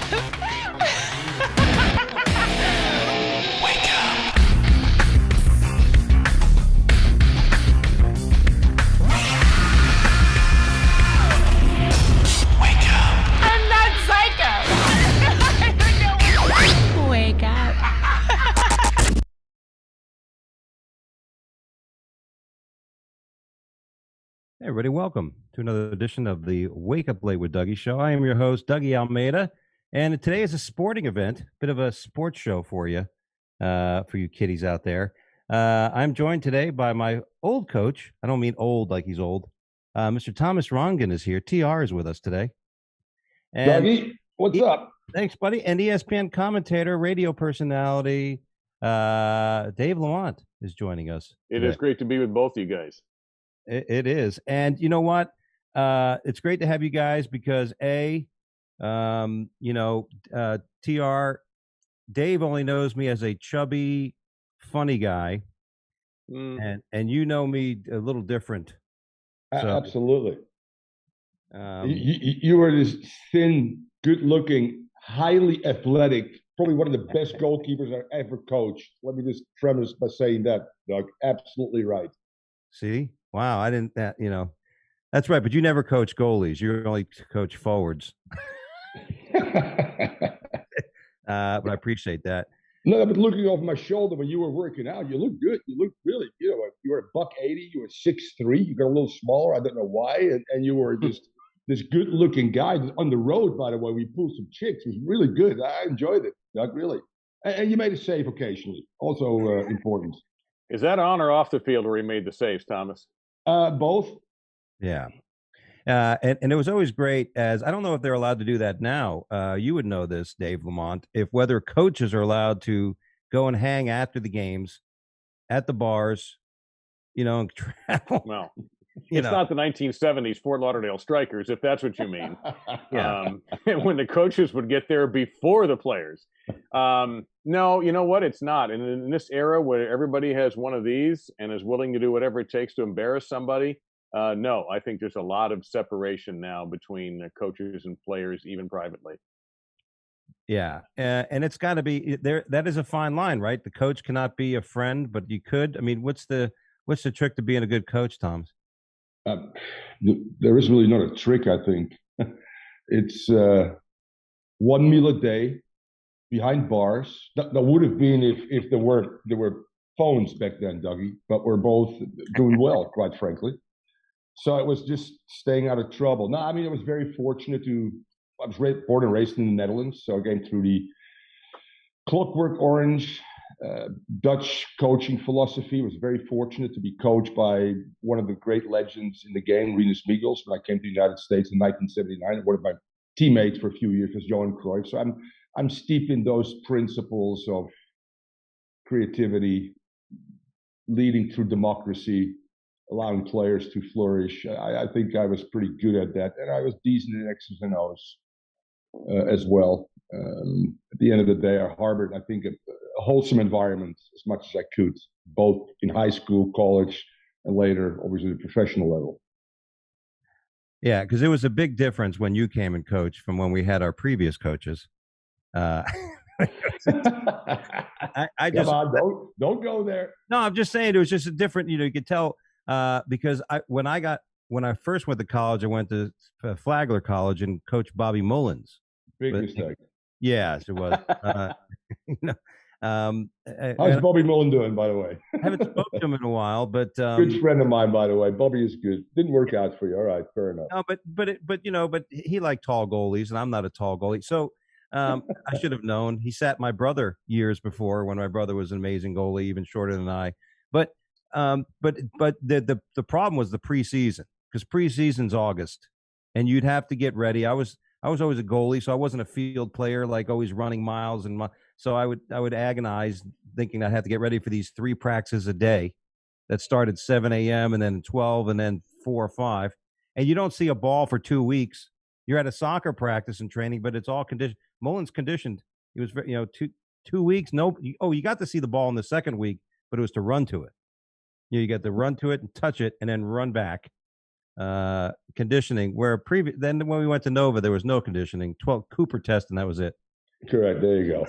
Wake up. Wake up. I'm not psycho. Wake up. Hey, everybody, welcome to another edition of the Wake Up Late with Dougie show. I am your host, Dougie Almeida, and today is a sporting event, bit of a sports show for you kiddies out there. I'm joined today by my old coach. I don't mean old like he's old. Mr. Thomas Rongen is here. TR is with us today. And Dougie, what's up? Thanks, buddy. And ESPN commentator, radio personality, Dave Lamont is joining us. It is great to be with both of you guys. It is. And you know what? It's great to have you guys because TR, Dave only knows me as a chubby, funny guy. And you know me a little different. So, Absolutely. Um, You were this thin, good-looking, highly athletic, probably one of the best goalkeepers I ever coached. Let me just premise by saying that, Doug. Absolutely right. see? Wow, I didn't that's right, but you never coach goalies. You only coach forwards. But I appreciate that. No, but looking over my shoulder when you were working out, you look good. You look really, you were a $180, you were 6'3", you got a little smaller, I don't know why, and you were just this good-looking guy. On the road, by the way, we pulled some chicks. It was really good. I enjoyed it, Doug, really. And you made a save occasionally, also important. Is that on or off the field where he made the saves, Thomas? Both. Yeah. And it was always great as I don't know if they're allowed to do that now. You would know this, Dave Lamont, if whether coaches are allowed to go and hang after the games at the bars, and travel. Well, it's not the 1970s Fort Lauderdale Strikers, if that's what you mean. Yeah. When the coaches would get there before the players. No, you know what? It's not. And in this era where everybody has one of these and is willing to do whatever it takes to embarrass somebody, no, I think there's a lot of separation now between coaches and players, even privately. Yeah. And it's got to be there. That is a fine line, right? The coach cannot be a friend, but you could. I mean, what's the trick to being a good coach, Tom? There is really not a trick, I think. It's one meal a day behind bars. That would have been if there were phones back then, Dougie, but we're both doing well, quite frankly. So it was just staying out of trouble. No, I mean, I was very fortunate I was born and raised in the Netherlands, so I came through the Clockwork Orange Dutch coaching philosophy. I was very fortunate to be coached by one of the great legends in the game, Rinus Michels. When I came to the United States in 1979, one of my teammates for a few years was Johan Cruyff. So I'm steeped in those principles of creativity, leading through democracy, allowing players to flourish. I think I was pretty good at that, and I was decent in X's and O's as well. At the end of the day, I harbored, I think, a wholesome environment as much as I could, both in high school, college, and later, obviously, the professional level. Yeah, because it was a big difference when you came and coached from when we had our previous coaches. I just Come on, don't go there. No, I'm just saying it was just a different. You could tell because when I first went to college, I went to Flagler College and coached Bobby Mullins. Big mistake. Yes, it was. How's Bobby Mullen doing, by the way? I haven't spoken to him in a while, but good friend of mine, by the way. Bobby is good. Didn't work out for you. All right, fair enough. No, but he liked tall goalies, and I'm not a tall goalie, so I should have known. He sat my brother years before when my brother was an amazing goalie, even shorter than I. But the problem was the preseason, because preseason's August, and you'd have to get ready. I was always a goalie, so I wasn't a field player, like always running miles so I would agonize thinking I'd have to get ready for these 3 practices a day that started at 7 a.m. and then 12 and then 4 or 5, and you don't see a ball for 2 weeks. You're at a soccer practice and training, but it's all conditioned. Mullins conditioned. He was, 2 weeks. You got to see the ball in the second week, but it was to run to it. You got to run to it and touch it and then run back. conditioning. Where then when we went to Nova, there was no conditioning. 12 Cooper test, and that was it. Correct. There you go.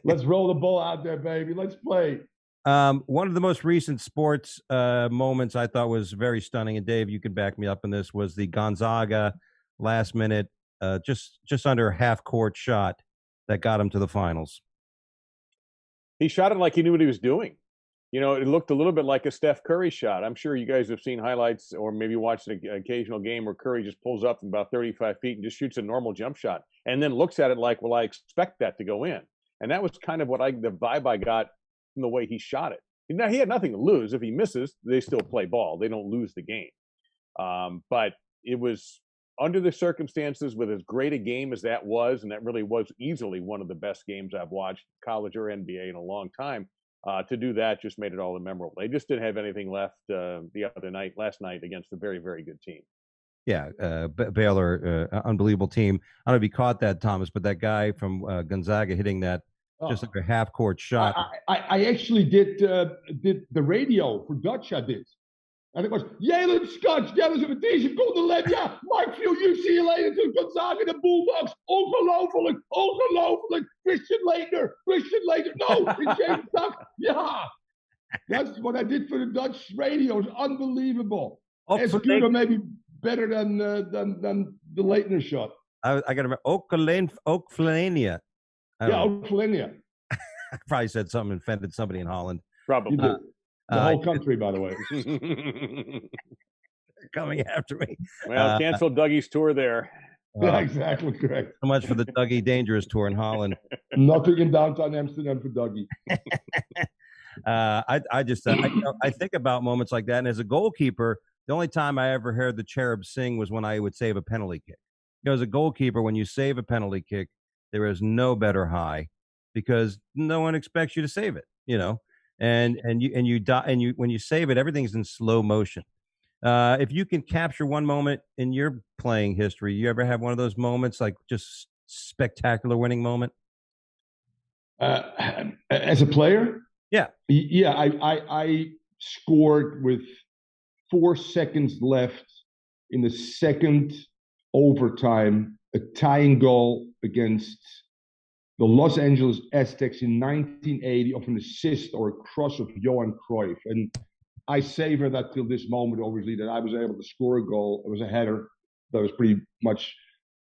Let's roll the ball out there, baby. Let's play. One of the most recent sports moments I thought was very stunning, and Dave, you could back me up in this, was the Gonzaga last minute, just under a half court shot that got him to the finals. He shot it like he knew what he was doing. You know, it looked a little bit like a Steph Curry shot. I'm sure you guys have seen highlights or maybe watched an occasional game where Curry just pulls up from about 35 feet and just shoots a normal jump shot and then looks at it like, well, I expect that to go in. And that was kind of the vibe I got from the way he shot it. Now, he had nothing to lose. If he misses, they still play ball. They don't lose the game. But it was under the circumstances, with as great a game as that was, and that really was easily one of the best games I've watched, college or NBA, in a long time. To do that just made it all memorable. They just didn't have anything left last night against a very, very good team. Yeah, Baylor, unbelievable team. I don't know if you caught that, Thomas, but that guy from Gonzaga hitting that just like a half court shot. I actually did the radio for Dutch. I did. En ik was, Jalen Scotch, dat is een deze kon let. Ja, Mike Field, UCLA natuurlijk, Gonzaga, de Bulldogs. Ongelooflijk, ongelooflijk. Christian Leitner. No, it's James Duck. Yeah. That's what I did for the Dutch radio. It's unbelievable. As good or maybe better than the Leitner shot. I got to remember, Oakflania. Yeah, Oakflania. I probably said something, offended somebody in Holland. Probably. The whole country, by the way. Coming after me. Well, cancel Dougie's tour there. Yeah, exactly correct. So much for the Dougie Dangerous tour in Holland. Nothing in downtown Amsterdam for Dougie. I think about moments like that. And as a goalkeeper, the only time I ever heard the cherub sing was when I would save a penalty kick. You know, as a goalkeeper, when you save a penalty kick, there is no better high because no one expects you to save it. You know. And when you save it, everything's in slow motion. If you can capture one moment in your playing history, you ever have one of those moments, like just spectacular winning moment? As a player? Yeah. Yeah, I scored with 4 seconds left in the second overtime, a tying goal against the Los Angeles Aztecs in 1980 of an assist or a cross of Johan Cruyff. And I savor that till this moment, obviously, that I was able to score a goal. It was a header. That was pretty much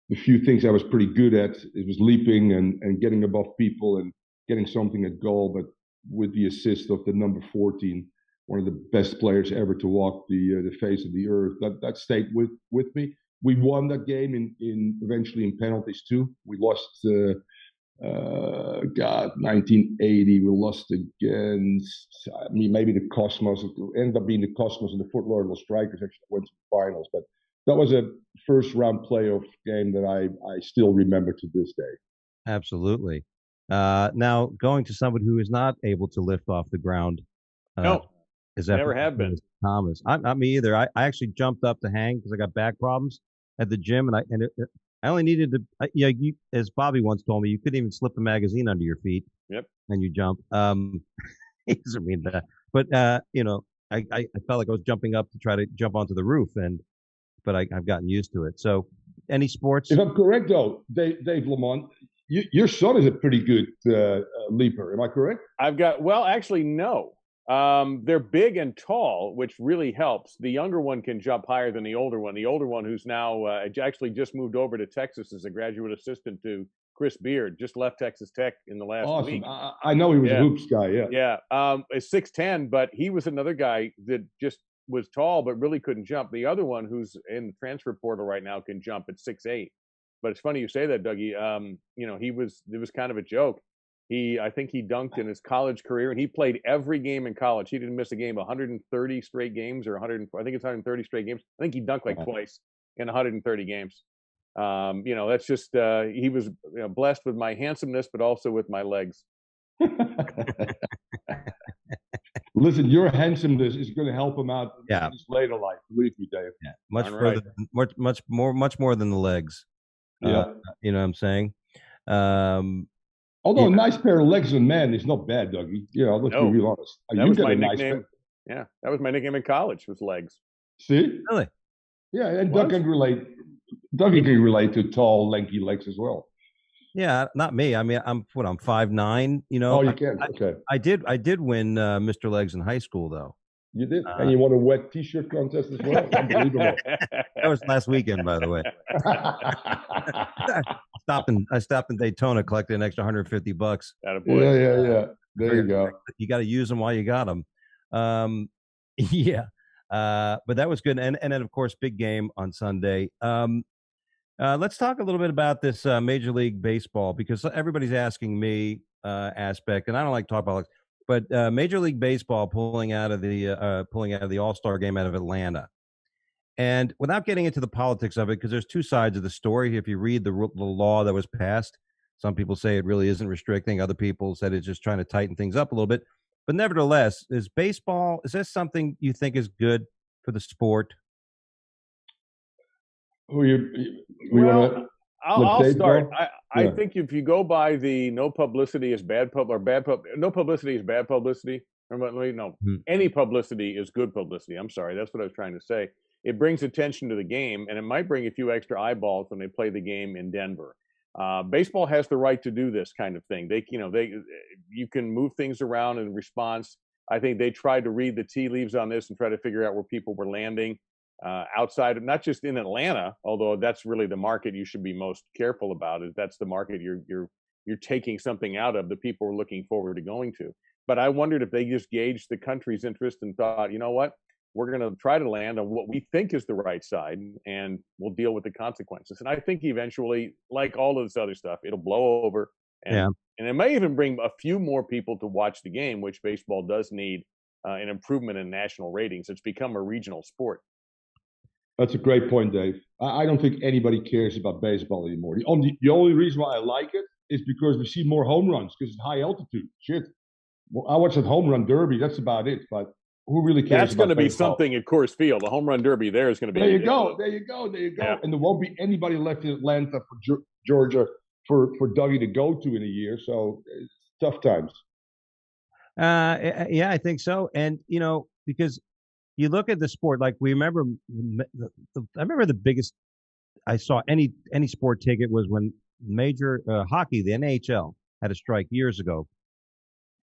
the few things I was pretty good at. It was leaping and getting above people and getting something at goal. But with the assist of the number 14, one of the best players ever to walk the face of the earth, that stayed with me. We won that game eventually in penalties too. We lost 1980, we lost against maybe the Cosmos. It ended up being the Cosmos and the Fort Lauderdale Strikers actually went to the finals. But that was a first round playoff game that I still remember to this day. Absolutely. Now going to somebody who is not able to lift off the ground. No, is that never have been. Thomas? Not me either. I actually jumped up to hang because I got back problems at the gym, and I only needed to, you, as Bobby once told me, you couldn't even slip a magazine under your feet. Yep. And you jump. He doesn't mean that. But, you know, I felt like I was jumping up to try to jump onto the roof, but I've gotten used to it. So, any sports? If I'm correct, though, Dave Lamont, your son is a pretty good leaper. Am I correct? Actually, no. They're big and tall, which really helps. The younger one can jump higher than the older one. The older one, who's now actually just moved over to Texas as a graduate assistant to Chris Beard, just left Texas Tech in the last week. I know he was a hoops guy, yeah. Yeah, is 6'10", but he was another guy that just was tall but really couldn't jump. The other one, who's in the transfer portal right now, can jump at 6'8". But it's funny you say that, Dougie. You know, it was kind of a joke. I think he dunked in his college career, and he played every game in college. He didn't miss a game, 130 straight games, I think it's 130 straight games. I think he dunked like twice in 130 games. You know, that's just he was blessed with my handsomeness, but also with my legs. Listen, your handsomeness is going to help him out in his later life. Believe me, Dave. Yeah, much more than the legs. Yeah, you know what I'm saying. Although a nice pair of legs in man is not bad, Dougie. You know, let's be real honest. That was my nickname. Yeah, that was my nickname in college, was legs. See? Really? Yeah, and What? Doug can relate. Dougie can relate to tall, lanky legs as well. Yeah, not me. I mean, I'm 5'9". You know, Oh, you can. Okay, I did win Mr. Legs in high school though. you did, and Uh, you won a wet T-shirt contest as well. Unbelievable. that was last weekend, by the way. I stopped in Daytona, collected an extra $150. Attaboy. Yeah. There you go. You got to use them while you got them. Yeah, but that was good. And then of course, big game on Sunday. Let's talk a little bit about this Major League Baseball because everybody's asking me aspect, and I don't like to talk about it, but Major League Baseball pulling out of the All-Star game out of Atlanta. And without getting into the politics of it, because there's two sides of the story. If you read the law that was passed, some people say it really isn't restricting. Other people said it's just trying to tighten things up a little bit. But nevertheless, is this something you think is good for the sport? Who you Well, want to? I'll start. I Yeah. think if you go by the no publicity is bad pub or no publicity is bad publicity. No, any publicity is good publicity. I'm sorry, that's what I was trying to say. It brings attention to the game, and it might bring a few extra eyeballs when they play the game in Denver. Baseball has the right to do this kind of thing. You can move things around in response. I think they tried to read the tea leaves on this and try to figure out where people were landing. Outside of not just in Atlanta, although that's really the market you should be most careful about. Is that's the market you're taking something out of that people are looking forward to going to. But I wondered if they just gauged the country's interest and thought, you know what, we're going to try to land on what we think is the right side, and we'll deal with the consequences. And I think eventually, like all of this other stuff, it'll blow over, and it may even bring a few more people to watch the game, which baseball does need an improvement in national ratings. It's become a regional sport. That's a great point, Dave. I don't think anybody cares about baseball anymore. The only reason why I like it is because we see more home runs because it's high altitude. Shit. Well, I watch that home run derby. That's about it. But who really cares? That's going to be something at Coors Field. The home run derby there is going to be. There you go. Yeah. And there won't be anybody left in Atlanta for Georgia for Dougie to go to in a year. So it's tough times. Yeah, I think so. And because you look at the sport, like we remember, I remember the biggest I saw any sport ticket was when major hockey, the NHL, had a strike years ago,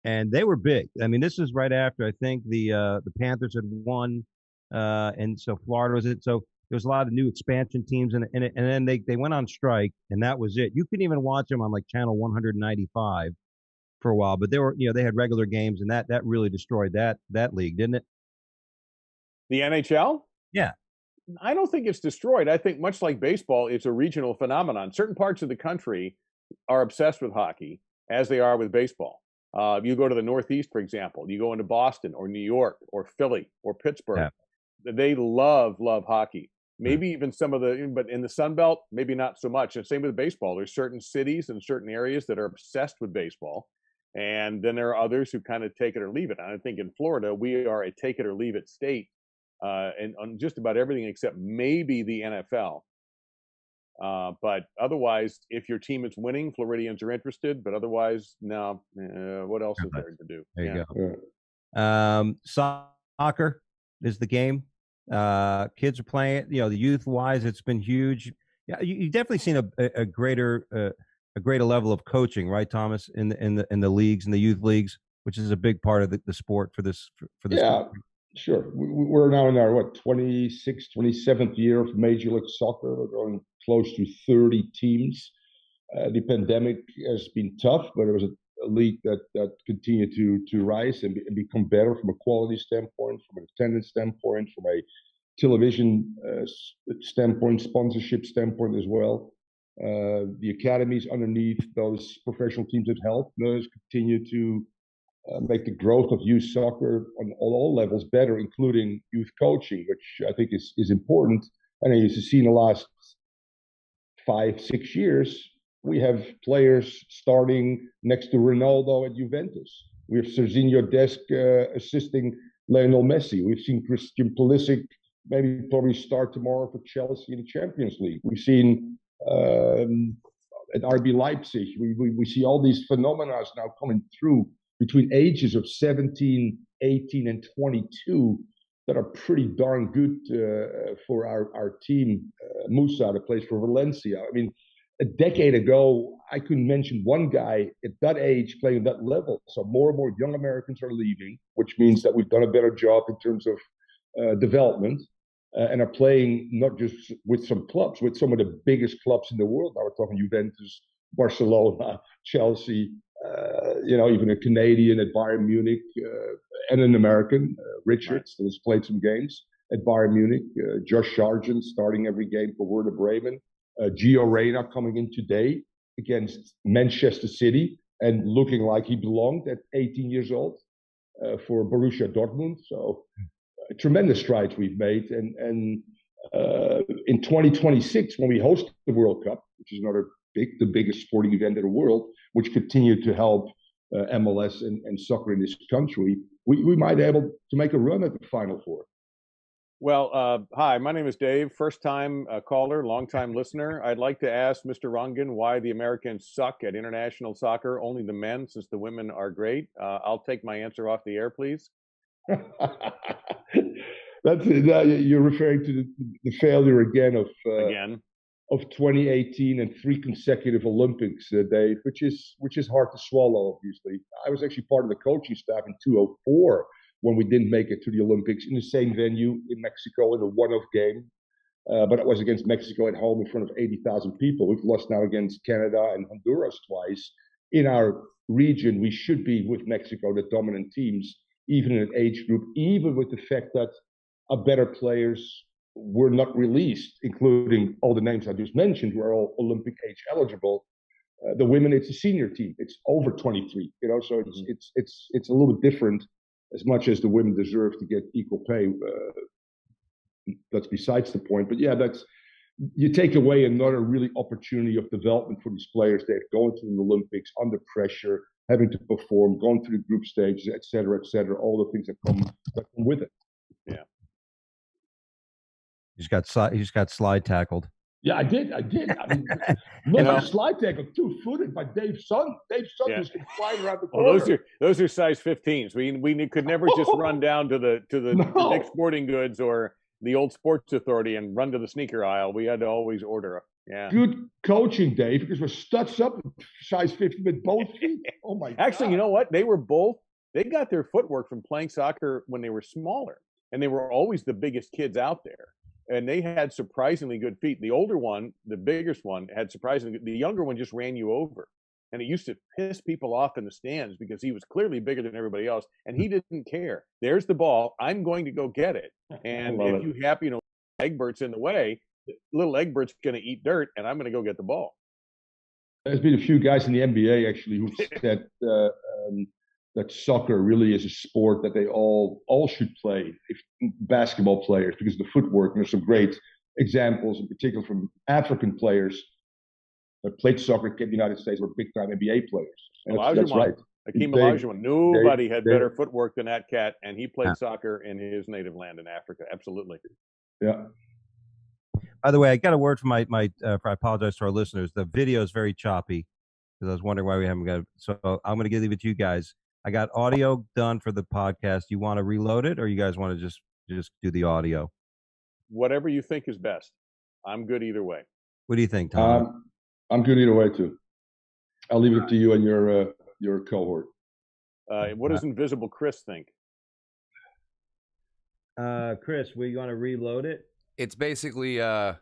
and they were big. I mean, this is right after I think the Panthers had won, and so Florida was it. So there was a lot of new expansion teams, and then they went on strike, and that was it. You couldn't even watch them on like channel 195 for a while, but they were they had regular games, and that really destroyed that league, didn't it? The NHL? Yeah. I don't think it's destroyed. I think much like baseball, it's a regional phenomenon. Certain parts of the country are obsessed with hockey, as they are with baseball. You go to the Northeast, for example. You go into Boston or New York or Philly or Pittsburgh. Yeah. They love hockey. Maybe even but in the Sun Belt, maybe not so much. And same with baseball. There's certain cities and certain areas that are obsessed with baseball. And then there are others who kind of take it or leave it. And I think in Florida, we are a take it or leave it state. And on just about everything except maybe the NFL. But otherwise, if your team is winning, Floridians are interested. But otherwise, no. What else is there to do? There you go. Soccer is the game. Kids are playing it. The youth-wise, it's been huge. Yeah, you've definitely seen a greater level of coaching, right, Thomas, in the leagues, in the youth leagues, which is a big part of the sport for this. Yeah. Country. Sure. We're now in our 26th, 27th year of Major League Soccer. We're going close to 30 teams. The pandemic has been tough, but it was a league that continued to rise and become better from a quality standpoint, from an attendance standpoint, from a television standpoint, sponsorship standpoint as well. The academies underneath those professional teams that help those continue to make the growth of youth soccer on all levels better, including youth coaching, which I think is important. And as you see in the last 5-6 years, we have players starting next to Ronaldo at Juventus. We have Serginho Dest assisting Lionel Messi. We've seen Christian Pulisic probably start tomorrow for Chelsea in the Champions League. We've seen at RB Leipzig, we see all these phenomena now coming through between ages of 17, 18, and 22. that are pretty darn good for our team. Musa, that plays for Valencia. I mean, a decade ago, I couldn't mention one guy at that age playing at that level. So more and more young Americans are leaving, which means that we've done a better job in terms of development. And are playing not just with some clubs, with some of the biggest clubs in the world. Now we're talking Juventus, Barcelona, Chelsea, even a Canadian at Bayern Munich, and an American, Richards, that has played some games at Bayern Munich. Josh Sargent starting every game for Werder Bremen. Gio Reyna coming in today against Manchester City and looking like he belonged at 18 years old for Borussia Dortmund. So tremendous strides we've made. And in 2026, when we host the World Cup, which is the biggest sporting event in the world, which continued to help MLS and soccer in this country, we might be able to make a run at the Final Four. Well, hi, my name is Dave, first-time caller, long-time listener. I'd like to ask Mr. Rongen why the Americans suck at international soccer, only the men, since the women are great. I'll take my answer off the air, please. You're referring to the failure again of 2018 and 3 consecutive Olympics, Dave, which is hard to swallow. Obviously, I was actually part of the coaching staff in 2004 when we didn't make it to the Olympics in the same venue in Mexico in a one-off game, but it was against Mexico at home in front of 80,000 people. We've lost now against Canada and Honduras twice. In our region, we should be with Mexico, the dominant teams, even in an age group, even with the fact that our better players were not released, including all the names I just mentioned, who are all Olympic age eligible. The women, it's a senior team; it's over 23. So it's a little bit different. As much as the women deserve to get equal pay, that's besides the point. But yeah, you take away another really opportunity of development for these players. They're going to the Olympics under pressure, having to perform, going through the group stages, et cetera, all the things that come with it. Yeah. He just got slide tackled. Yeah, I did. I mean, a slide tackle, 2-footed by Dave's son. Dave's son was flying around the corner. Well, those are size 15s. We could never just run down to the Dick's Sporting Goods or the Old Sports Authority and run to the sneaker aisle. We had to always order. Yeah. Good coaching, Dave, because we're studs up size 15 with both feet. Oh my God. Actually, you know what? They got their footwork from playing soccer when they were smaller, and they were always the biggest kids out there. And they had surprisingly good feet. The older one, the biggest one, had surprisingly good. The younger one just ran you over. And it used to piss people off in the stands because he was clearly bigger than everybody else. And he didn't care. There's the ball. I'm going to go get it. And if you happen, Egbert's in the way, little Egbert's going to eat dirt, and I'm going to go get the ball. There's been a few guys in the NBA, actually, who said that soccer really is a sport that they all should play, if basketball players, because of the footwork. And there's some great examples, in particular from African players that played soccer in the United States, were big-time NBA players. And that's right. Hakeem Olajuwon. Nobody had better footwork than that cat, and he played soccer in his native land in Africa. Absolutely. Yeah. By the way, I got a word from I apologize to our listeners. The video is very choppy because I was wondering why we haven't got it. So I'm going to leave it to you guys. I got audio done for the podcast. You want to reload it, or you guys want to just do the audio? Whatever you think is best. I'm good either way. What do you think, Tom? I'm good either way too. I'll leave it up to you and your cohort. What does Invisible Chris think? Chris, we going to reload it? It's basically the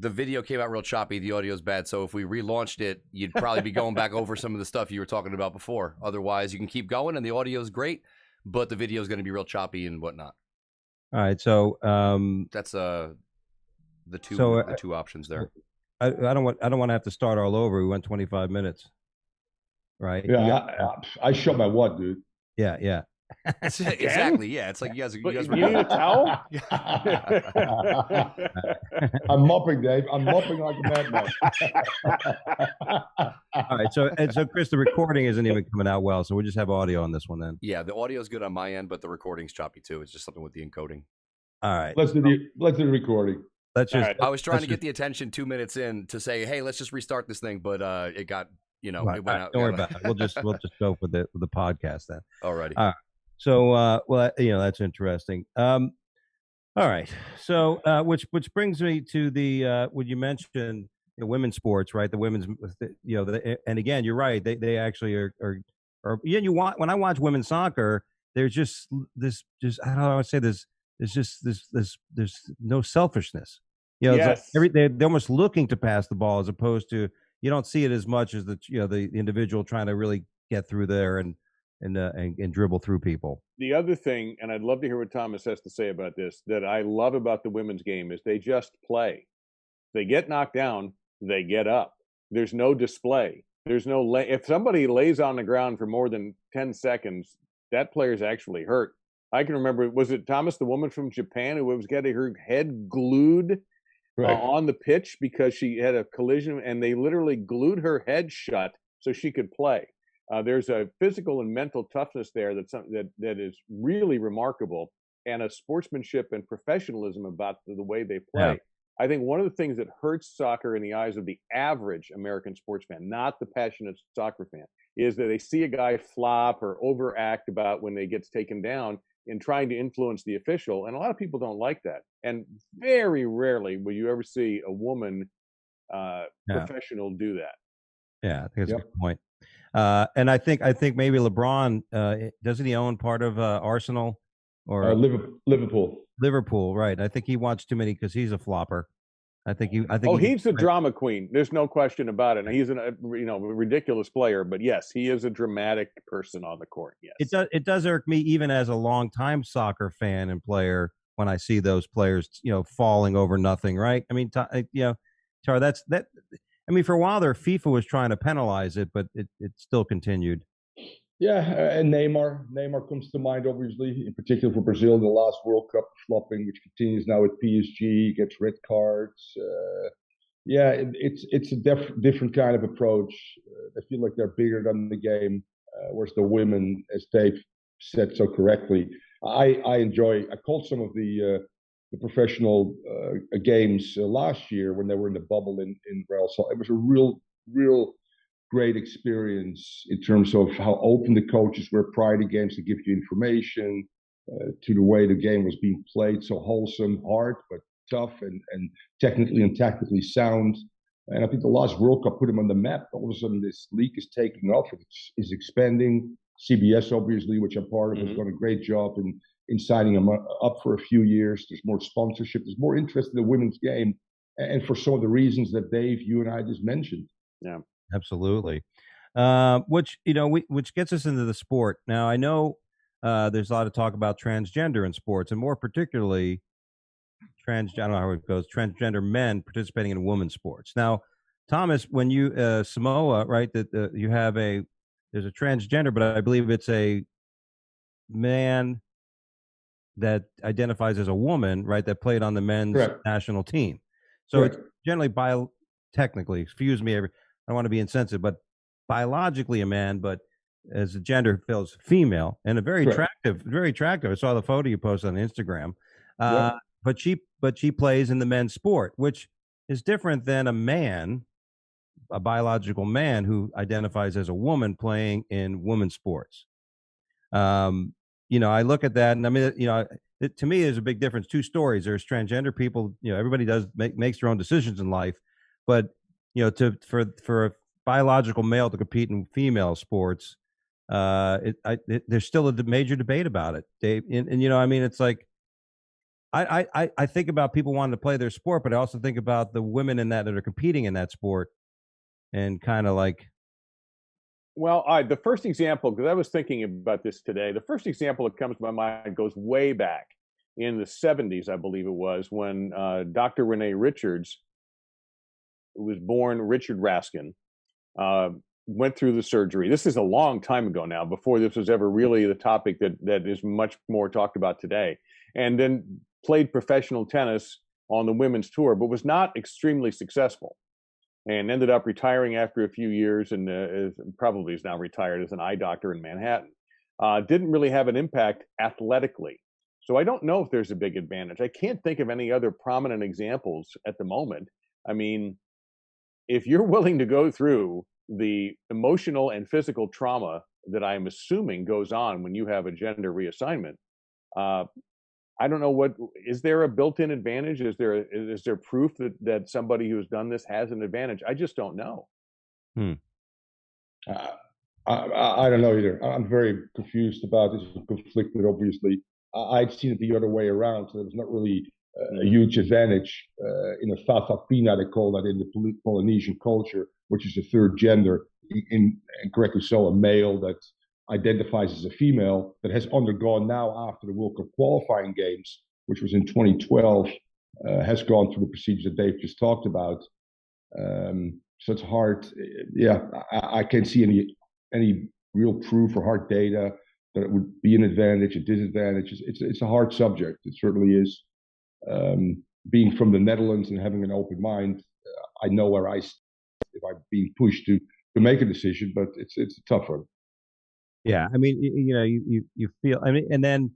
video came out real choppy. The audio's bad. So if we relaunched it, you'd probably be going back over some of the stuff you were talking about before. Otherwise, you can keep going and the audio's great, but the video is going to be real choppy and whatnot. All right. So that's the two options there. I don't want to have to start all over. We went 25 minutes. Right. Yeah. I shot my what, dude? Yeah. Exactly. Yeah, it's like you guys you were. Need a towel? I'm mopping, Dave. I'm mopping like a madman. All right. So Chris, the recording isn't even coming out well, so we'll just have audio on this one then. Yeah, the audio is good on my end, but the recording's choppy too. It's just something with the encoding. All right. Let's do the recording. I was trying to get the attention 2 minutes in to say, hey, let's just restart this thing, but it got it went out. Don't worry about it. We'll just go for the podcast then. Alrighty. All right. So, well, that's interesting. All right. So, which brings me to the what you mentioned, women's sports, right? The women's, and again, you're right. They actually are. Yeah, you want when I watch women's soccer, there's just this, just I don't know how to say this. There's just there's no selfishness. It's like Yes. they're almost looking to pass the ball as opposed to you don't see it as much as the individual trying to really get through there and dribble through people. The other thing, and I'd love to hear what Thomas has to say about this, that I love about the women's game is they just play. They get knocked down, they get up. There's no display. There's no if somebody lays on the ground for more than 10 seconds, that player's actually hurt. I can remember, was it Thomas, the woman from Japan who was getting her head glued on the pitch because she had a collision, and they literally glued her head shut so she could play. There's a physical and mental toughness there that is really remarkable, and a sportsmanship and professionalism about the way they play. Yeah. I think one of the things that hurts soccer in the eyes of the average American sports fan, not the passionate soccer fan, is that they see a guy flop or overact about when they gets taken down in trying to influence the official, and a lot of people don't like that. And very rarely will you ever see a woman professional do that. Yeah, I think that's a good point. And I think maybe LeBron doesn't he own part of Arsenal or Liverpool? Liverpool, right? I think he watched too many because he's a flopper. He's a drama queen. There's no question about it. And he's a ridiculous player, but yes, he is a dramatic person on the court. Yes, it does irk me even as a longtime soccer fan and player when I see those players falling over nothing. Right? I mean, Tara, that's that. I mean, for a while there, FIFA was trying to penalize it, but it still continued. Yeah, and Neymar comes to mind, obviously, in particular for Brazil in the last World Cup, flopping, which continues now at PSG, gets red cards. It's a different kind of approach. They feel like they're bigger than the game, whereas the women, as Dave said so correctly, I called some of the professional games last year when they were in the bubble in Real. So it was a real great experience in terms of how open the coaches were prior to games to give you information, to the way the game was being played. So wholesome, hard, but tough and technically and tactically sound. And I think the last World Cup put them on the map. All of a sudden, this league is taking off. It is expanding. CBS, obviously, which I'm part of, has done a great job in signing them up for a few years. There's more sponsorship. There's more interest in the women's game. And for some of the reasons that Dave, you and I just mentioned. Yeah. Absolutely. Which gets us into the sport. Now, I know there's a lot of talk about transgender in sports, and more particularly, I don't know how it goes, transgender men participating in women's sports. Now, Thomas, when you Samoa, right, that you have there's a transgender, but I believe it's a man that identifies as a woman, right, that played on the men's national team. So it's generally technically, excuse me, I don't want to be insensitive, but biologically a man, but as a gender feels female and a very attractive, very attractive. I saw the photo you posted on Instagram. But she plays in the men's sport, which is different than a biological man who identifies as a woman playing in women's sports. I look at that, and I mean, to me, there's a big difference. Two stories. There's transgender people. Everybody makes their own decisions in life, but for a biological male to compete in female sports, there's still a major debate about it, Dave. And I mean, it's like I think about people wanting to play their sport, but I also think about the women that are competing in that sport, and kind of like. Well, the first example, because I was thinking about this today, the first example that comes to my mind goes way back in the 70s, I believe it was, when Dr. Renee Richards, who was born Richard Raskin, went through the surgery. This is a long time ago now, before this was ever really the topic that is much more talked about today. And then played professional tennis on the women's tour, but was not extremely successful. And ended up retiring after a few years, and probably is now retired as an eye doctor in Manhattan. Didn't really have an impact athletically. So I don't know if there's a big advantage. I can't think of any other prominent examples at the moment. I mean, if you're willing to go through the emotional and physical trauma that I'm assuming goes on when you have a gender reassignment. I don't know what is there a built-in advantage? Is there proof that somebody who's done this has an advantage? I just don't know. Hmm. I don't know either. I'm very confused about this, conflicted. Obviously, I'd seen it the other way around. So there was not really a huge advantage in a Fafapina, they call that in the Polynesian culture, which is a third gender, and correctly so, a male that identifies as a female that has undergone now after the World Cup qualifying games, which was in 2012, has gone through the procedures that Dave just talked about. So it's hard. Yeah, I can't see any real proof or hard data that it would be an advantage, a disadvantage. It's a hard subject. It certainly is. Being from the Netherlands and having an open mind, I know where I stand if I'm being pushed to make a decision, but it's a tough one. Yeah, I mean, you feel. I mean, and then,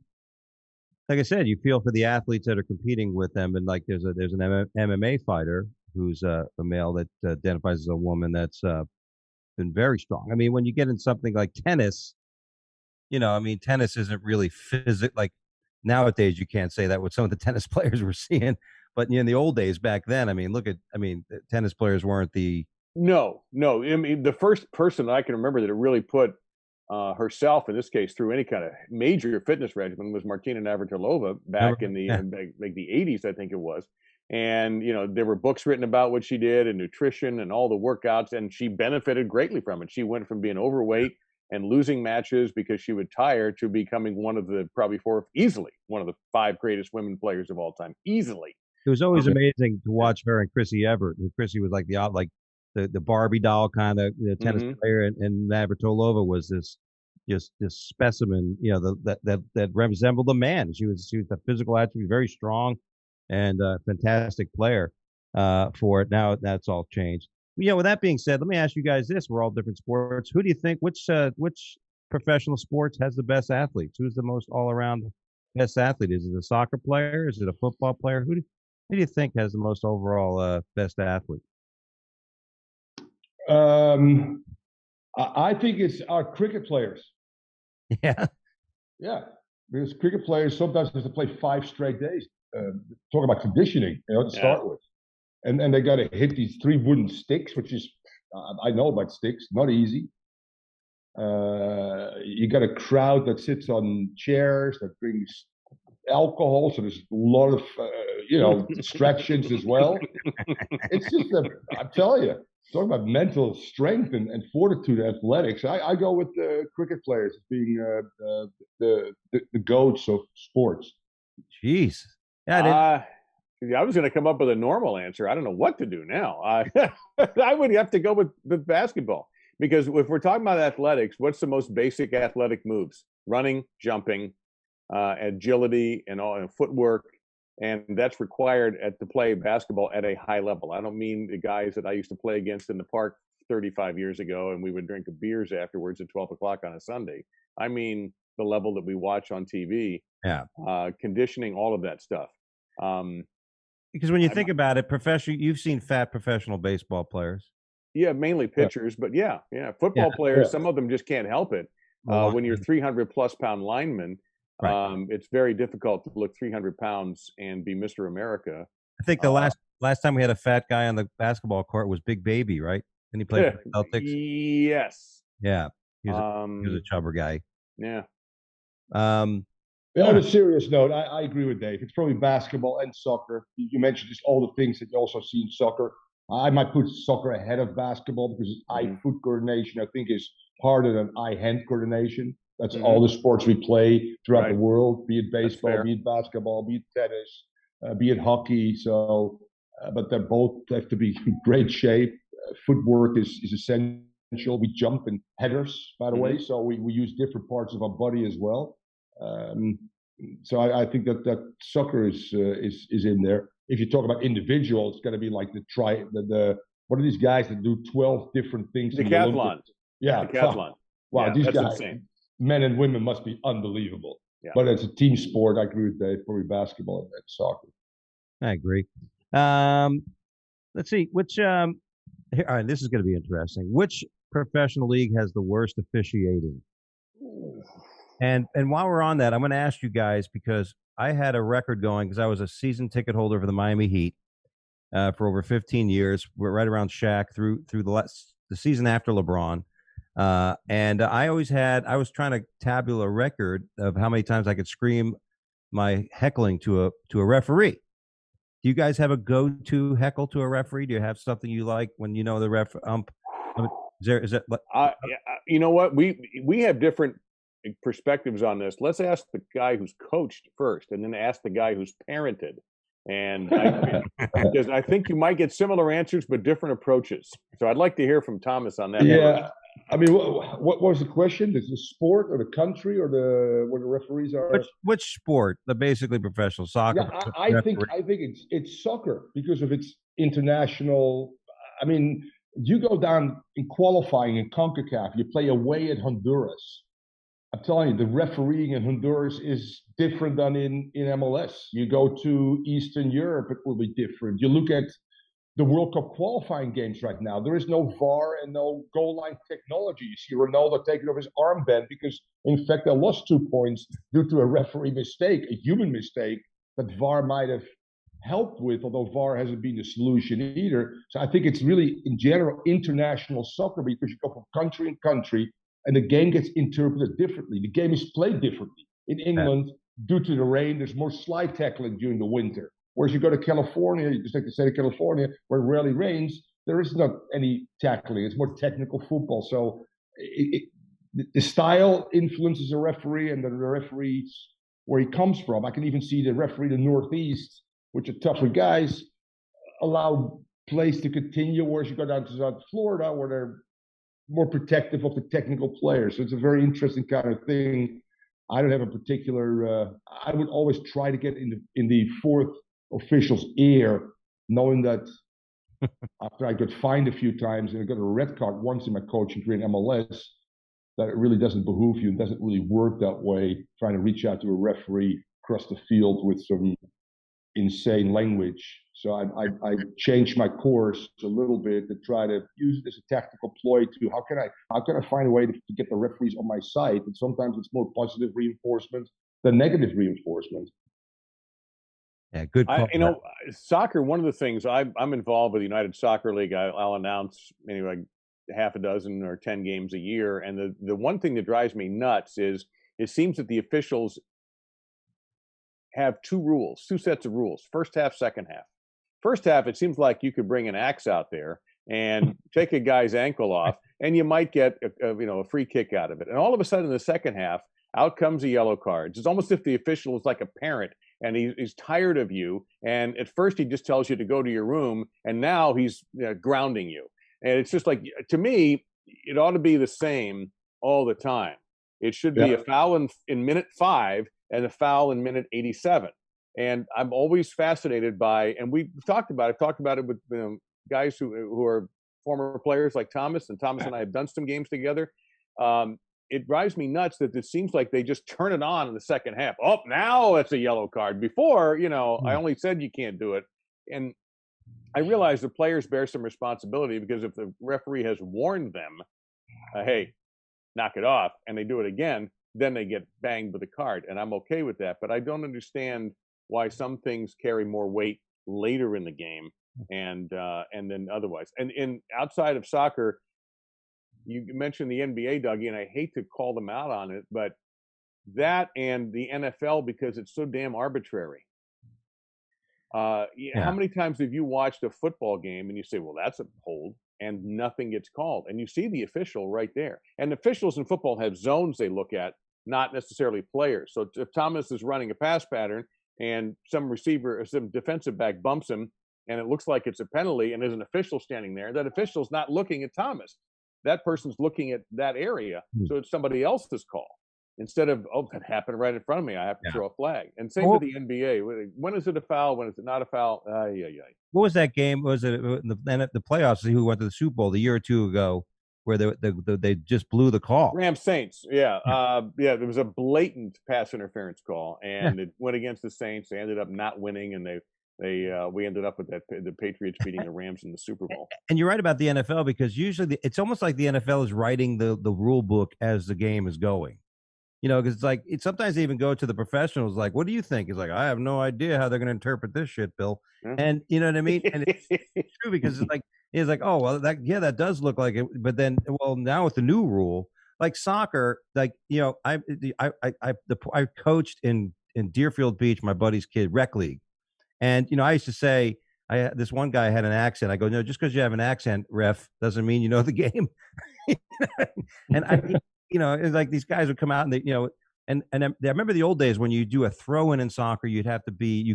like I said, you feel for the athletes that are competing with them, and like there's an MMA fighter who's a male that identifies as a woman that's been very strong. I mean, when you get in something like tennis, I mean, tennis isn't really like nowadays you can't say that with some of the tennis players we're seeing, but in the old days back then, I mean, the tennis players weren't the No. I mean, the first person I can remember that it really put herself, in this case, through any kind of major fitness regimen was Martina Navratilova back in the like the 80s, I think it was. And there were books written about what she did and nutrition and all the workouts, and she benefited greatly from it. She went from being overweight and losing matches because she would tire to becoming one of the easily one of the 5 greatest women players of all time, easily. It was always amazing to watch her and Chrissy Everett. And Chrissy was like the Barbie doll kind of tennis player, and Navratilova was this specimen, that resembled a man. She was a physical athlete, very strong, and a fantastic player for it. Now that's all changed. With that being said, let me ask you guys this: we're all different sports. Who do you think which professional sports has the best athletes? Who's the most all around best athlete? Is it a soccer player? Is it a football player? Who do you think has the most overall best athlete? I think it's our cricket players. Yeah. Yeah, because cricket players sometimes have to play 5 straight days. Talk about conditioning, to start with. And they got to hit these 3 wooden sticks, which is, I know about sticks, not easy. You got a crowd that sits on chairs, that drinks alcohol, so there's a lot of, distractions as well. It's just, I'm telling you, talking about mental strength and fortitude athletics. I go with the cricket players as being the goats of sports. Jeez. Yeah, I was going to come up with a normal answer. I don't know what to do now. I would have to go with basketball, because if we're talking about athletics, what's the most basic athletic moves? Running, jumping, agility, and footwork. And that's required to play basketball at a high level. I don't mean the guys that I used to play against in the park 35 years ago, and we would drink beers afterwards at 12 o'clock on a Sunday. I mean the level that we watch on TV, conditioning, all of that stuff. Because when you think about it, you've seen fat professional baseball players. Yeah, mainly pitchers, but yeah. Football players, some of them just can't help it. When you're 300+ pound lineman, it's very difficult to look 300 pounds and be Mr. America. I think the last time we had a fat guy on the basketball court was Big Baby, right? And he played for the Celtics. Yes. Yeah, he was a chubber guy. Yeah. On a serious note, I agree with Dave. It's probably basketball and soccer. You mentioned just all the things that you also see in soccer. I might put soccer ahead of basketball because eye-foot coordination, I think, is harder than eye-hand coordination. That's all the sports we play throughout the world, be it baseball, be it basketball, be it tennis, be it hockey. So, but they both have to be in great shape. Footwork is essential. We jump in headers, by the way, so we use different parts of our body as well. So I think that soccer is in there. If you talk about individuals, it's going to be like the what are these guys that do 12 different things? Decathlon. Yeah, decathlon. Wow, these guys, insane. Men and women, must be unbelievable. Yeah. But as a team sport, I agree with Dave. Probably basketball and soccer. I agree. Let's see which. All right, this is going to be interesting. Which professional league has the worst officiating? And while we're on that, I'm going to ask you guys because I had a record going because I was a season ticket holder for the Miami Heat for over 15 years. We're right around Shaq through the season after LeBron. And I was trying to tabulate a record of how many times I could scream my heckling to a referee. Do you guys have a go-to heckle to a referee? Do you have something you like when you know the ref ump? Is that you know what? We have different perspectives on this. Let's ask the guy who's coached first, and then ask the guy who's parented. And because I think you might get similar answers but different approaches. So I'd like to hear from Thomas on that. Yeah, I mean, what was the question? Is the sport or the country or where the referees are? Which sport? The basically professional soccer. Yeah, I think it's soccer because of its international. I mean, you go down in qualifying in CONCACAF, you play away at Honduras. I'm telling you, the refereeing in Honduras is different than in MLS. You go to Eastern Europe, it will be different. You look at the World Cup qualifying games right now. There is no VAR and no goal line technology. You see Ronaldo taking off his armband because, in fact, they lost 2 points due to a referee mistake, a human mistake that VAR might have helped with, although VAR hasn't been the solution either. So I think it's really, in general, international soccer because you go from country to country, and the game gets interpreted differently. The game is played differently. In England, due to the rain, there's more slide tackling during the winter. Whereas you go to California, just like the state of California, where it rarely rains, there is not any tackling. It's more technical football. So the style influences a referee and the referees where he comes from. I can even see the referee in the Northeast, which are tougher guys, allow plays to continue, whereas you go down to South Florida, where they're more protective of the technical players. So it's a very interesting kind of thing. I don't have a particular. I would always try to get in the fourth official's ear, knowing that after I got fined a few times and I got a red card once in my coaching career in MLS, that it really doesn't behoove you. It doesn't really work that way. Trying to reach out to a referee across the field with some insane language. So I changed my course a little bit to try to use it as a tactical ploy to how can I find a way to get the referees on my side? And sometimes it's more positive reinforcement than negative reinforcement. Yeah, good call. Soccer, one of the things I'm involved with the United Soccer League. I'll announce anyway half a dozen or 10 games a year. And the one thing that drives me nuts is it seems that the officials have two sets of rules: first half, second half. First half, it seems like you could bring an axe out there and take a guy's ankle off, and you might get a free kick out of it. And all of a sudden, in the second half, out comes a yellow card. It's almost as if the official is like a parent, and he's tired of you. And at first, he just tells you to go to your room, and now he's grounding you. And it's just like, to me, it ought to be the same all the time. It should be a foul in minute 5 and a foul in minute 87. And I'm always fascinated by, and I've talked about it with guys who are former players like Thomas, and Thomas and I have done some games together. It drives me nuts that it seems like they just turn it on in the second half. Oh, now it's a yellow card. Before, I only said you can't do it. And I realize the players bear some responsibility, because if the referee has warned them, hey, knock it off, and they do it again, then they get banged with a card. And I'm okay with that. But I don't understand why some things carry more weight later in the game and then otherwise. And outside of soccer, you mentioned the NBA, Dougie, and I hate to call them out on it, but that and the NFL, because it's so damn arbitrary. How many times have you watched a football game and you say, well, that's a hold, and nothing gets called, and you see the official right there? And officials in football have zones they look at, not necessarily players. So if Thomas is running a pass pattern and some receiver or some defensive back bumps him, and it looks like it's a penalty, and there's an official standing there, that official's not looking at Thomas. That person's looking at that area. So it's somebody else's call. Instead of, oh, that happened right in front of me, I have to throw a flag. And same with the NBA. When is it a foul? When is it not a foul? What was that game? Was it the playoffs? Who went to the Super Bowl a year or two ago, where they just blew the call? Rams Saints. There was a blatant pass interference call, and it went against the Saints. They ended up not winning, and we ended up with the Patriots beating the Rams in the Super Bowl. And you're right about the NFL, because usually it's almost like the NFL is writing the rule book as the game is going. because it's like sometimes they even go to the professionals. Like, what do you think? It's like, I have no idea how they're going to interpret this shit, Bill. Yeah. And you know what I mean? And it's true because it's like, oh well, that does look like it. But then, well, now with the new rule, like soccer, like I coached in Deerfield Beach, my buddy's kid rec league, and I used to say. This one guy had an accent. I go, no, just because you have an accent, ref, doesn't mean you know the game. And it's like these guys would come out and I remember the old days when you do a throw in soccer, you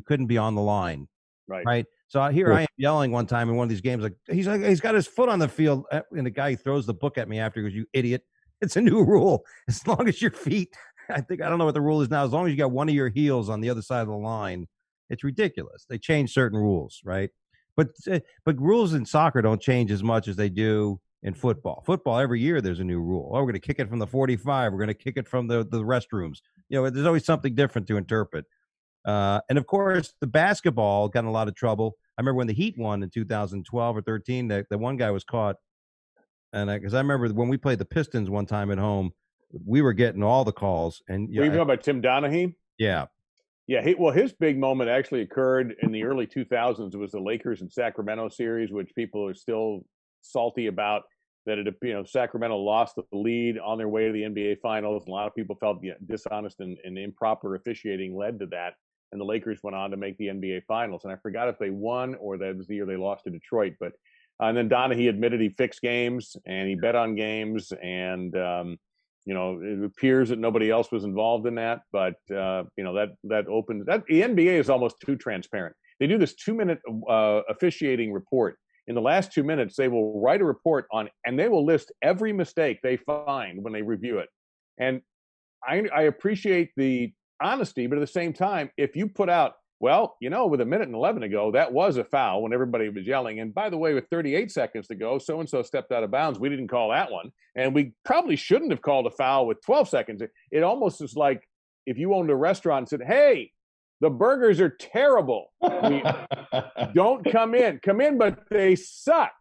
couldn't be on the line, right? So here I am yelling one time in one of these games, like he's got his foot on the field, and the guy throws the book at me after, goes, "You idiot! It's a new rule. As long as your feet, I don't know what the rule is now. As long as you got one of your heels on the other side of the line." It's ridiculous. They change certain rules, right? But rules in soccer don't change as much as they do in football. Football, every year there's a new rule. Oh, we're going to kick it from the 45. We're going to kick it from the restrooms. There's always something different to interpret. And of course, the basketball got in a lot of trouble. I remember when the Heat won in 2012 or 13, the one guy was caught. And because I remember when we played the Pistons one time at home, we were getting all the calls. And were you talking about Tim Donaghy? Yeah. Yeah, his big moment actually occurred in the early 2000s. It was the Lakers and Sacramento series, which people are still salty about. That Sacramento lost the lead on their way to the NBA Finals, and a lot of people felt dishonest and improper officiating led to that. And the Lakers went on to make the NBA Finals. And I forgot if they won or that was the year they lost to Detroit. But and then Donaghy admitted he fixed games and he bet on games, and it appears that nobody else was involved in that, but that opens that. The NBA is almost too transparent. They do this 2-minute officiating report. In the last 2 minutes, they will write a report on, and they will list every mistake they find when they review it. And I appreciate the honesty, but at the same time, if you put out, well, with 1:11 to go, that was a foul when everybody was yelling. And by the way, with 38 seconds to go, so-and-so stepped out of bounds. We didn't call that one. And we probably shouldn't have called a foul with 12 seconds. It almost is like if you owned a restaurant and said, hey, the burgers are terrible. Don't come in, but they suck.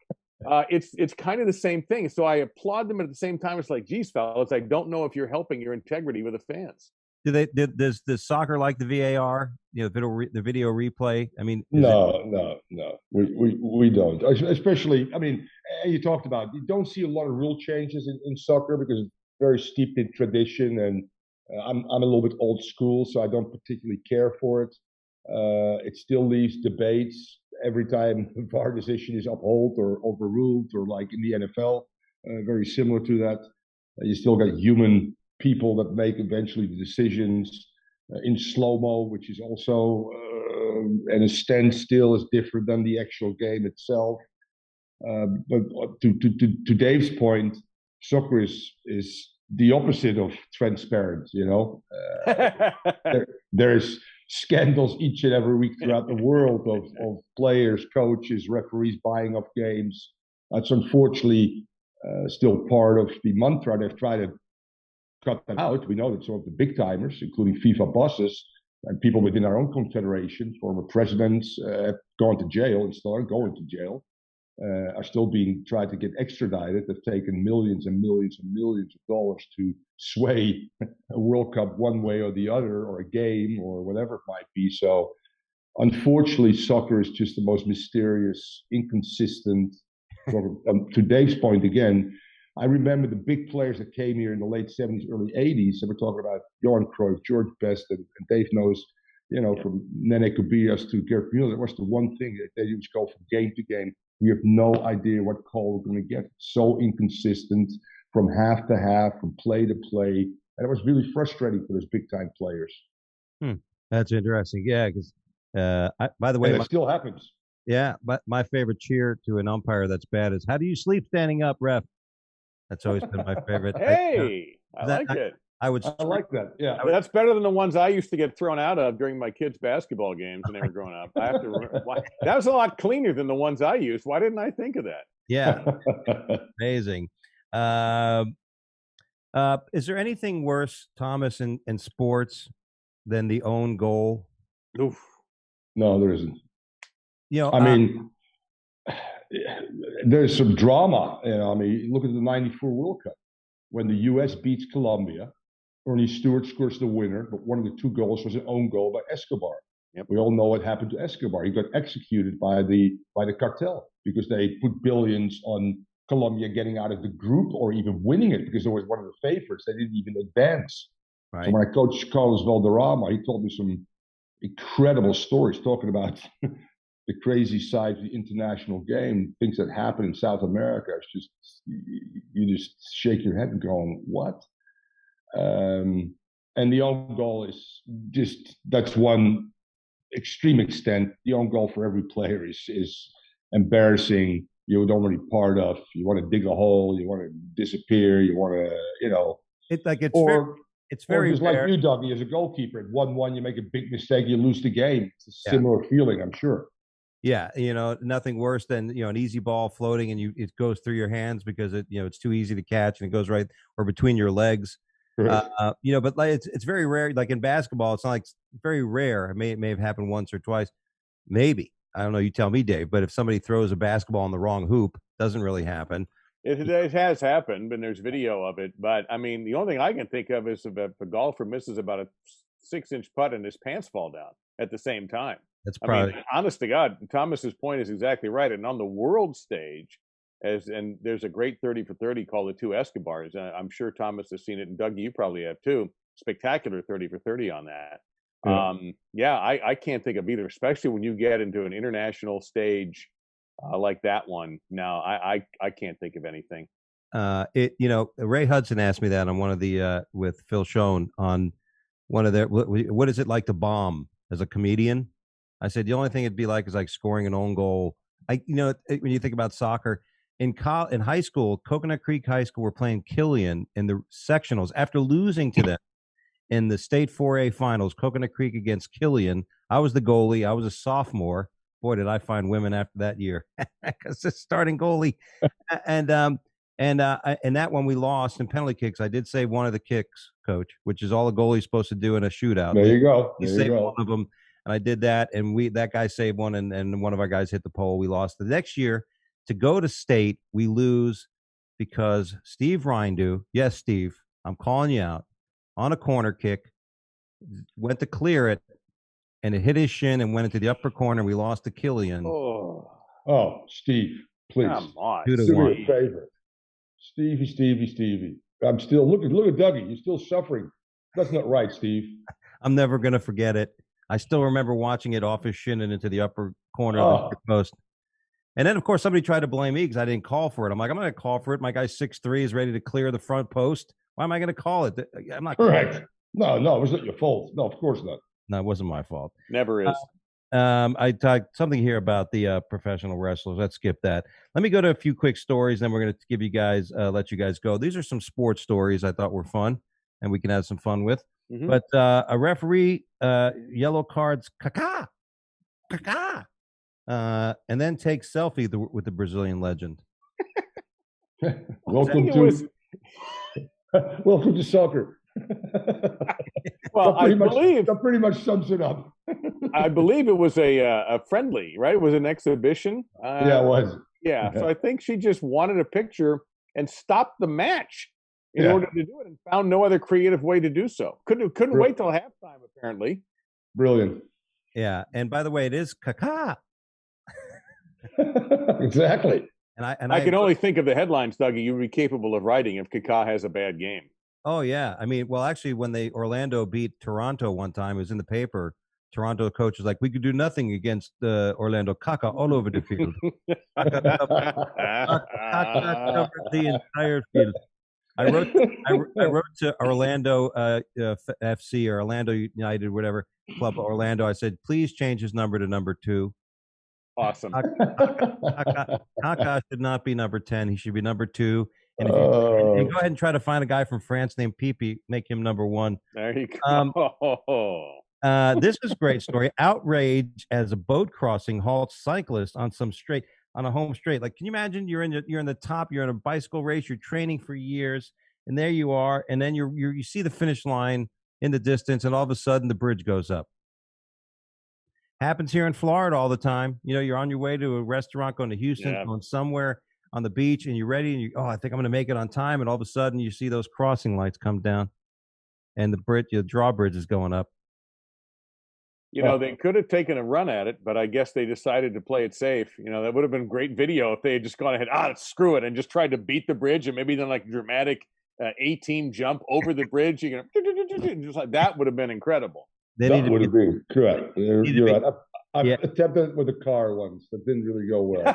It's kind of the same thing. So I applaud them, at the same time, it's like, geez, fellas, I don't know if you're helping your integrity with the fans. Does soccer like the VAR? The video replay. I mean, no, we don't. Especially, I mean, you talked about, you don't see a lot of rule changes in soccer because it's very steeped in tradition, and I'm a little bit old school, so I don't particularly care for it. It still leaves debates every time the VAR decision is upheld or overruled, or like in the NFL, very similar to that. You still got human people that make eventually the decisions in slow-mo, which is also and a standstill is different than the actual game itself. But to Dave's point, soccer is the opposite of transparent. There's scandals each and every week throughout the world of players, coaches, referees buying up games. That's unfortunately still part of the mantra. They've tried to cut that out. We know that some of the big timers, including FIFA bosses and people within our own confederation, former presidents, have gone to jail and still are going to jail, are still being tried to get extradited. They've taken millions and millions and millions of dollars to sway a World Cup one way or the other, or a game, or whatever it might be. So unfortunately, soccer is just the most mysterious, inconsistent. To Dave's point again, I remember the big players that came here in the late 70s, early 80s, and we're talking about Johan Cruyff, George Best, and Dave knows, from Nene Kubias to Gerd Müller, that was the one thing that they used to go from game to game. We have no idea what call we're going to get. It's so inconsistent from half to half, from play to play. And it was really frustrating for those big-time players. That's interesting. Yeah, because, by the way, and it still happens. Yeah, but my favorite cheer to an umpire that's bad is, how do you sleep standing up, ref? That's always been my favorite. Hey, I like it. I like that. Yeah, that's better than the ones I used to get thrown out of during my kids' basketball games when they were growing up. I have to remember, that was a lot cleaner than the ones I used. Why didn't I think of that? Yeah, amazing. Is there anything worse, Thomas, in sports than the own goal? Oof. No, there isn't. I mean, there's some drama. I mean, look at the '94 World Cup when the U.S. beats Colombia, Ernie Stewart scores the winner, but one of the two goals was an own goal by Escobar. Yep. We all know what happened to Escobar. He got executed by the cartel because they put billions on Colombia getting out of the group or even winning it because it was one of the favorites. They didn't even advance. Right. So when I coached Carlos Valderrama, he told me some incredible stories talking about the crazy side of the international game, things that happen in South America. It's just, you just shake your head and going, what? And the own goal is just, that's one extreme extent. The own goal for every player is embarrassing. You don't want to be part of. You want to dig a hole. You want to disappear. You want to, It's very, it's or very just rare. like you, Dougie, as a goalkeeper. At 1-1, you make a big mistake, you lose the game. It's a similar feeling, I'm sure. Yeah, nothing worse than an easy ball floating and it goes through your hands because it's too easy to catch and it goes right or between your legs. Right. But like it's very rare. Like in basketball, it's not like very rare. It may have happened once or twice, maybe. I don't know. You tell me, Dave. But if somebody throws a basketball in the wrong hoop, doesn't really happen. It has happened, and there's video of it. But I mean, the only thing I can think of is if a golfer misses about a 6-inch putt and his pants fall down at the same time. That's probably. I mean, honest to God, Thomas's point is exactly right. And on the world stage, and there's a great 30 for 30 called the Two Escobars. I'm sure Thomas has seen it, and Dougie, you probably have too. Spectacular 30 for 30 on that. Yeah, I can't think of either, especially when you get into an international stage like that one. No, I can't think of anything. Ray Hudson asked me that on one of the with Phil Schoen on one of their what is it like to bomb as a comedian? I said the only thing it'd be like is like scoring an own goal. When you think about soccer in high school, Coconut Creek High School were playing Killian in the sectionals after losing to them in the state 4A finals. Coconut Creek against Killian. I was the goalie. I was a sophomore. Boy, did I find women after that year because the starting goalie. And that one we lost in penalty kicks. I did save one of the kicks, Coach, which is all a goalie's supposed to do in a shootout. There you go. He saved one of them, and I did that. And that guy saved one, and one of our guys hit the pole. We lost. The next year, to go to state, we lose because Steve Rindu, yes, Steve, I'm calling you out, on a corner kick, went to clear it, and it hit his shin and went into the upper corner. We lost to Killian. Oh, Steve, please. Come on. 2-1. Do me a favor. Stevie. I'm still look at Dougie. You're still suffering. That's not right, Steve. I'm never gonna forget it. I still remember watching it off his shin and into the upper corner of the post. And then, of course, somebody tried to blame me because I didn't call for it. I'm like, I'm not going to call for it. My guy's 6'3", is ready to clear the front post. Why am I going to call it? I'm not correct. No, it was not your fault. No, of course not. No, it wasn't my fault. Never is. I talked something here about the professional wrestlers. Let's skip that. Let me go to a few quick stories, then we're going to give you guys, let you guys go. These are some sports stories I thought were fun and we can have some fun with. Mm-hmm. But a referee yellow cards Kaká, and then takes selfie with the Brazilian legend. Welcome to soccer. Well, that pretty much sums it up. I believe it was a friendly, right? It was an exhibition. Yeah, it was. Yeah, so I think she just wanted a picture and stopped the match in order to do it, and found no other creative way to do so. Couldn't wait till halftime, apparently. Brilliant. Yeah, and by the way, it is Kaká. Exactly. And I can only think of the headlines, Dougie, you'd be capable of writing if Kaká has a bad game. Oh, yeah. I mean, well, actually, when Orlando beat Toronto one time, it was in the paper. Toronto coach was like, we could do nothing against Orlando. Kaká all over the field. Kaká covered the entire field. I wrote to Orlando FC or Orlando United, whatever club, Orlando. I said, please change his number to number 2. Awesome. Kaká should not be number 10. He should be number 2. And, and go ahead and try to find a guy from France named Pipi, make him number 1. There you go. This is a great story. Outrage as a boat crossing halts cyclist on a home straight. Like, can you imagine you're in the top, you're in a bicycle race, you're training for years, and there you are, and then you see the finish line in the distance, and all of a sudden the bridge goes up. Happens here in Florida all the time. You're on your way to a restaurant, going to Houston, going somewhere on the beach, and you're ready, and I think I'm going to make it on time, and all of a sudden you see those crossing lights come down, and the drawbridge is going up. You know, they could have taken a run at it, but I guess they decided to play it safe. You know, that would have been great video if they had just gone ahead, screw it, and just tried to beat the bridge and maybe then like dramatic A-team jump over the bridge. You know, just like that would have been incredible. That would have been correct. You're right. I've attempted it with a car once. That didn't really go well.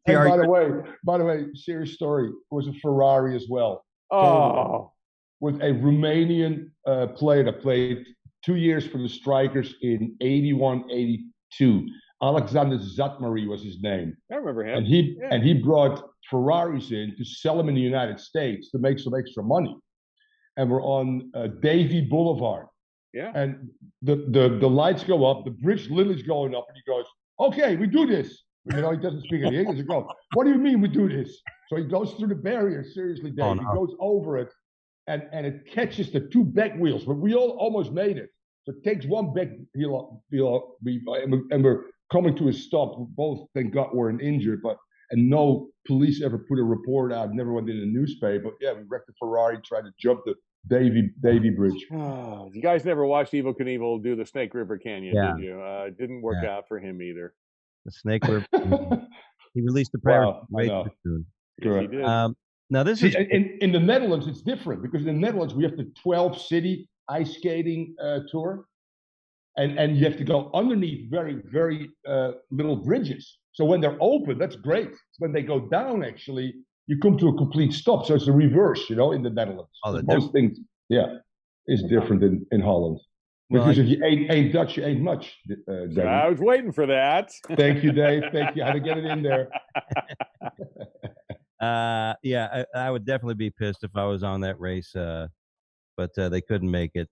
And by the way, serious story. It was a Ferrari as well. Oh. With a Romanian player that played 2 years for the Strikers in 81, 82. Alexander Zatmari was his name. I remember him. And he brought Ferraris in to sell them in the United States to make some extra money. And we're on Davie Boulevard. Yeah. And the lights go up, the bridge literally is going up, and he goes, "Okay, we do this." You know, he doesn't speak any English. He goes, "What do you mean we do this?" So he goes through the barrier, seriously, Dave. He goes over it, and it catches the two back wheels. But we all almost made it. So it takes one back wheel, and we're coming to a stop. Both, thank God, were injured, and no police ever put a report out, never went in the newspaper. But yeah, we wrecked the Ferrari, tried to jump the Davie Bridge. You guys never watched Evel Knievel do the Snake River Canyon, did you? It didn't work out for him either. The Snake River. He released the prayer way too soon. Yes, he did. Now this is in the Netherlands. It's different because in the Netherlands we have the 12-city ice skating tour, and you have to go underneath very, very little bridges. So when they're open, that's great. When they go down, actually, you come to a complete stop. So it's the reverse, you know, in the Netherlands. Most things, is different in Holland. Because if you ain't Dutch, you ain't much. I was waiting for that. Thank you, Dave. Thank you. I had to get it in there. I would definitely be pissed if I was on that race, but they couldn't make it.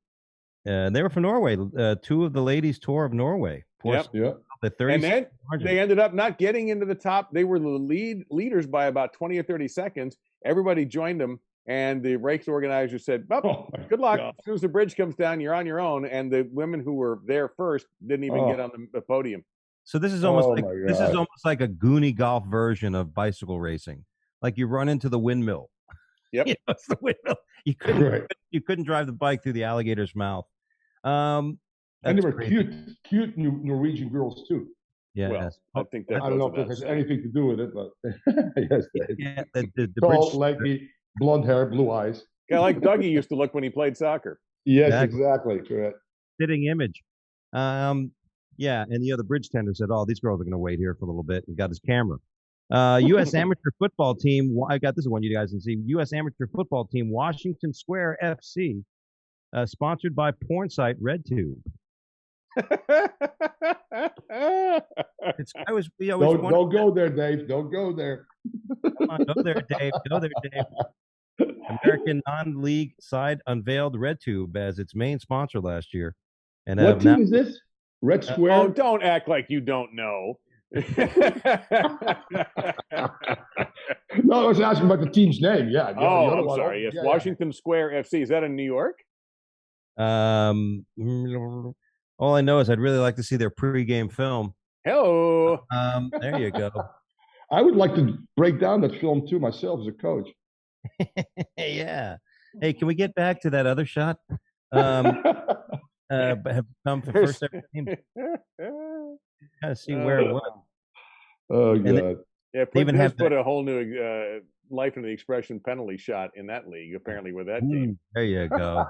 They were from Norway. Two of the ladies' tour of Norway. The 30 and then they ended up not getting into the top. They were the leaders by about 20 or 30 seconds. Everybody joined them, and the race organizer said, good luck. As soon as the bridge comes down, you're on your own. And the women who were there first didn't even get on the podium. So this is almost like a Goonie golf version of bicycle racing. Like you run into the windmill. Yep. You know, it's the windmill. You couldn't drive the bike through the alligator's mouth. And they were cute Norwegian girls too. Yeah, well, I think that I don't know if it has anything to do with it, but yes, the tall, leggy, blonde hair, blue eyes. Yeah, like Dougie used to look when he played soccer. Yes, exactly. Correct. Fitting image. And the bridge tender said, "Oh, these girls are going to wait here for a little bit." He got his camera. U.S. amateur football team. I got this one you guys can see. U.S. amateur football team, Washington Square FC, sponsored by porn site RedTube. Don't go there, Dave. Don't go there. Come on, go there, Dave. Go there, Dave. American non-league side unveiled RedTube as its main sponsor last year. And what team is this? Red Square. Don't act like you don't know. No, I was asking about the team's name. Yeah. I'm sorry. Yes, Washington Square FC. Is that in New York? All I know is I'd really like to see their pregame film. Hello. There you go. I would like to break down that film too myself as a coach. Yeah. Hey, can we get back to that other shot? Have come for first ever team. Kind of see where it went. Oh God. Put a whole new life into the expression penalty shot in that league. Apparently, with that team. There you go.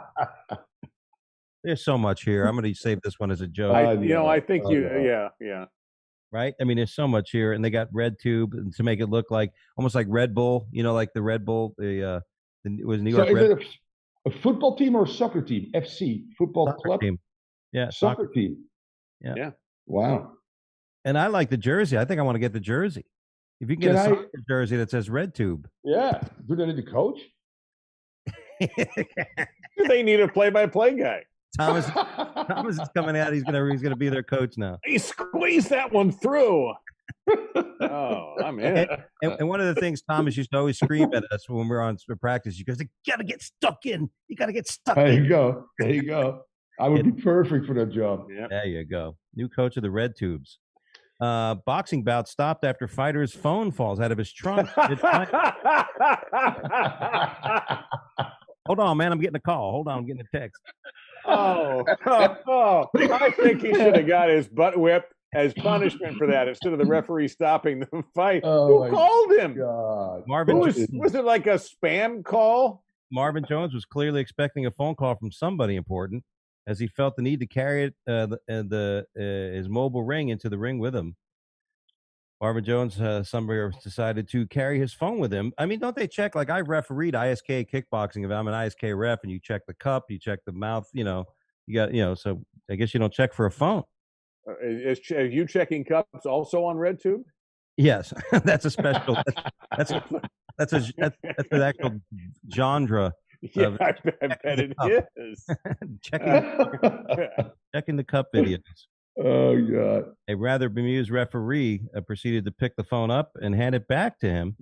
There's so much here. I'm going to save this one as a joke. I think yeah. Right? I mean, there's so much here, and they got RedTube to make it look like almost like Red Bull. You know, like the Red Bull. It was New York. So is it a football team or a soccer team? FC football club. Team. Yeah, soccer team. Yeah. Wow. And I like the jersey. I think I want to get the jersey. If you can get a soccer jersey that says RedTube. Yeah. Do they need a coach? They need a play-by-play guy. Thomas is coming out. He's gonna be their coach now. He squeezed that one through. Oh, I'm in. And one of the things Thomas used to always scream at us when we were on practice, you goes, "You gotta get stuck in. You gotta get stuck in." There you go. I would be perfect for that job. Yep. There you go. New coach of the Red Tubes. Boxing bout stopped after fighter's phone falls out of his trunk. Hold on, man. I'm getting a call. Hold on. I'm getting a text. I think he should have got his butt whipped as punishment for that instead of the referee stopping the fight. Who called him? God. Was it like a spam call? Marvin Jones was clearly expecting a phone call from somebody important, as he felt the need to carry his mobile ring into the ring with him. Marvin Jones, somebody decided to carry his phone with him. I mean, don't they check? Like, I refereed ISK kickboxing. If I'm an ISK ref, and you check the cup, you check the mouth, you got, so I guess you don't check for a phone. Are you checking cups also on RedTube? Yes, that's a special. That's an actual genre. Yeah, I bet it is. checking the cup videos. Oh God! A rather bemused referee proceeded to pick the phone up and hand it back to him.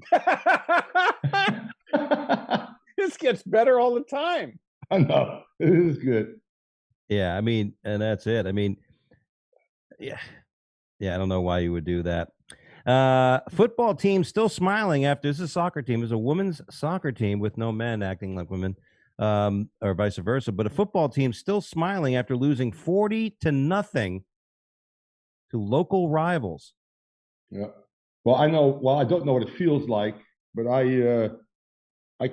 This gets better all the time. I know, it is good. Yeah, I mean, and that's it. I mean, yeah, I don't know why you would do that. Football team still smiling after this is a soccer team. It's a women's soccer team with no men acting like women, or vice versa. But a football team still smiling after losing 40-0 to local rivals. Yeah. Well, I know. Well, I don't know what it feels like, but I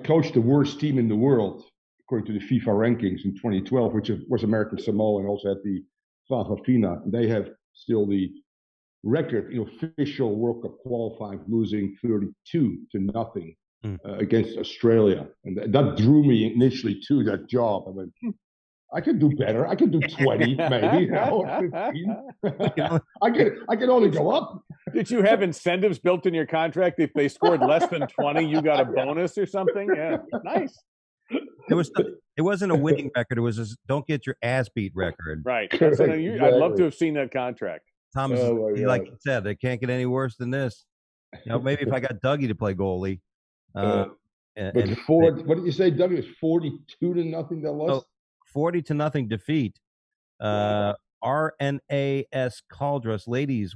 coached the worst team in the world according to the FIFA rankings in 2012, which was American Samoa, and also had the Fafafina. They have still the record in official World Cup qualifying, losing 32-0 against Australia, and that drew me initially to that job. I went, I could do better. I could do 20, maybe, or 15. I can only go up. Did you have incentives built in your contract? If they scored less than 20, you got a bonus or something? Yeah, nice. It wasn't a winning record. It was a don't get your ass beat record. Right. So I'd love to have seen that contract. Thomas, like you said, they can't get any worse than this. Maybe if I got Dougie to play goalie. But what did you say, Dougie? It was 42-0 that lost? 40-0 defeat. RNAS Caldress ladies